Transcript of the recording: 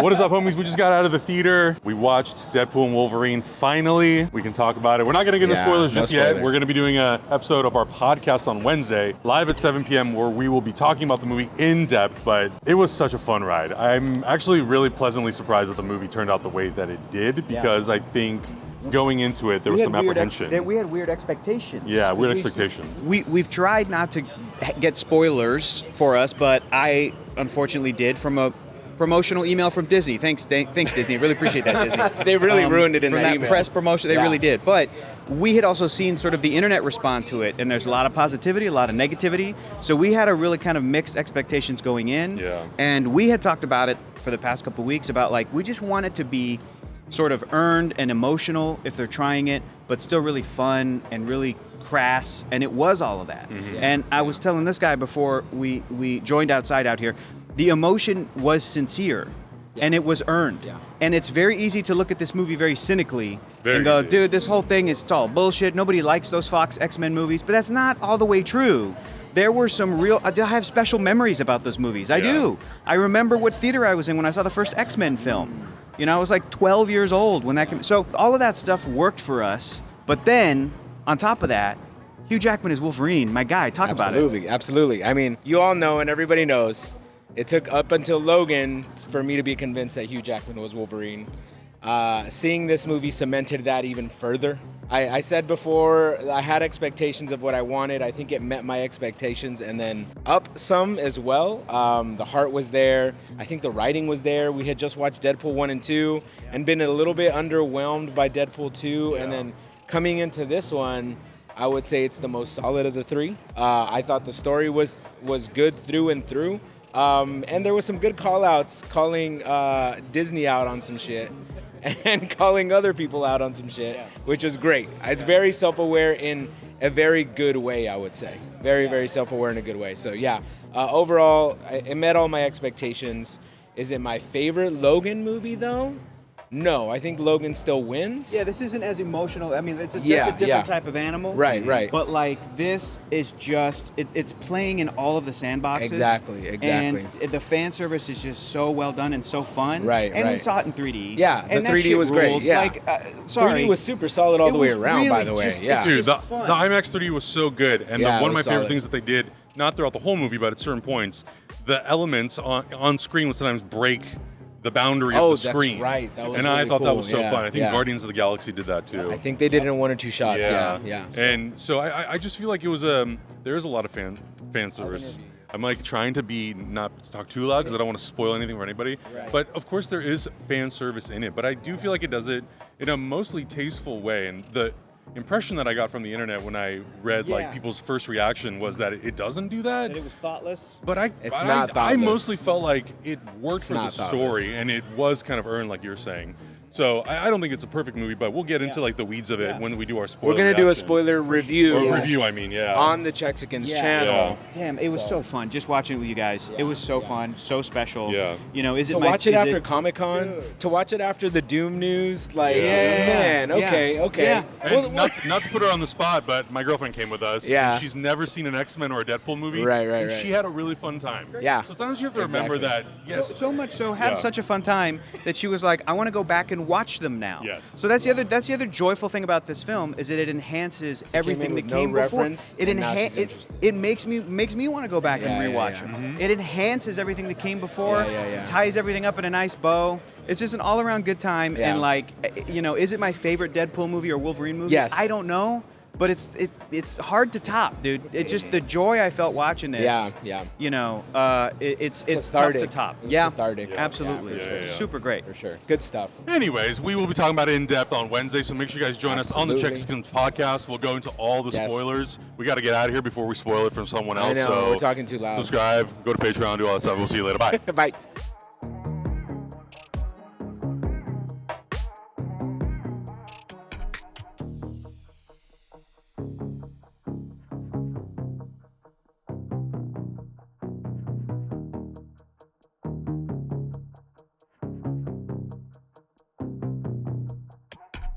What is up, homies? We just got out of the theater. We watched Deadpool and Wolverine. Finally, we can talk about it. We're not going to get into spoilers just yet. We're going to be doing an episode of our podcast on Wednesday, live at 7 p.m., where we will be talking about the movie in depth, but it was such a fun ride. I'm actually really pleasantly surprised that the movie turned out the way that it did, because I think going into it, there was some apprehension. We had weird expectations. Yeah, weird expectations. We've tried not to get spoilers for us, but I unfortunately did from a promotional email from Disney. Thanks Disney. I really appreciate that, Disney. They really ruined it in that email. Press promotion, they really did. But we had also seen sort of the internet respond to it, and there's a lot of positivity, a lot of negativity. So we had a really kind of mixed expectations going in. Yeah. And we had talked about it for the past couple of weeks about like, we just want it to be sort of earned and emotional if they're trying it, but still really fun and really crass, and it was all of that. Mm-hmm. And I was telling this guy before we joined outside out here, the emotion was sincere, and it was earned. Yeah. And it's very easy to look at this movie very cynically and go, dude, this whole thing is all bullshit. Nobody likes those Fox X-Men movies, but that's not all the way true. There were some real, I have special memories about those movies. I do. I remember what theater I was in when I saw the first X-Men film. You know, I was like 12 years old when that came. So all of that stuff worked for us. But then, on top of that, Hugh Jackman is Wolverine. My guy, talk about it. Absolutely. I mean, you all know and everybody knows, it took up until Logan for me to be convinced that Hugh Jackman was Wolverine. Seeing this movie cemented that even further. I said before, I had expectations of what I wanted. I think it met my expectations and then up some as well. The heart was there. I think the writing was there. We had just watched Deadpool 1 and 2 and been a little bit underwhelmed by Deadpool 2. And then coming into this one, I would say it's the most solid of the three. I thought the story was good through and through. And there was some good call-outs calling Disney out on some shit. And calling other people out on some shit, which was great. It's very self-aware in a very good way, I would say. Very, very self-aware in a good way. So overall, it met all my expectations. Is it my favorite Logan movie, though? No, I think Logan still wins. Yeah, this isn't as emotional. I mean, it's a different type of animal. Right. But like this is just, it's playing in all of the sandboxes. Exactly. And the fan service is just so well done and so fun. Right. And we saw it in 3D. Yeah, and the 3D was great. Yeah. Like, 3D was super solid all the way around, really by the way. Dude, the IMAX 3D was so good. And one of my favorite things that they did, not throughout the whole movie, but at certain points, the elements on screen would sometimes break the boundary of the screen. That's right. That was and really I thought cool. that was so fun. I think Guardians of the Galaxy did that too. I think they did it in 1 or 2 shots. Yeah. And so I just feel like it was there is a lot of fan service. I'm like trying to not talk too loud because I don't want to spoil anything for anybody. Right. But of course there is fan service in it. But I do feel like it does it in a mostly tasteful way. And the impression that I got from the internet when I read like people's first reaction was that it doesn't do that. And it was thoughtless. But I mostly felt like it worked for the story and it was kind of earned, like you were saying. So I don't think it's a perfect movie, but we'll get into like the weeds of it when we do our spoiler. We're gonna do a spoiler review. Or review, I mean, on the Chexicans channel. Damn, it was so fun just watching it with you guys. It was so fun, so special. Yeah. You know, is it to watch it after Comic-Con, to watch it after the Doom news, like man, okay. Yeah. And not to put her on the spot, but my girlfriend came with us. Yeah. And she's never seen an X-Men or a Deadpool movie. Right. And she had a really fun time. Yeah. So sometimes you have to remember that. Yes. So much so had such a fun time that she was like, I want to go back and watch them now. Yes. So that's the other joyful thing about this film is that it enhances everything that came before. It makes me want to go back and rewatch them. Mm-hmm. It enhances everything that came before. Ties everything up in a nice bow. It's just an all-around good time. And like, is it my favorite Deadpool movie or Wolverine movie? Yes. I don't know. But it's hard to top, dude. It's just the joy I felt watching this. Yeah. You know, it's tough to top. Cathartic. Absolutely. Yeah. Super great. For sure. Good stuff. Anyways, we will be talking about it in depth on Wednesday, so make sure you guys join us on the Chexicans podcast. We'll go into all the spoilers. We got to get out of here before we spoil it from someone else. I know, so we're talking too loud. Subscribe, go to Patreon, do all that stuff. We'll see you later. Bye. Bye.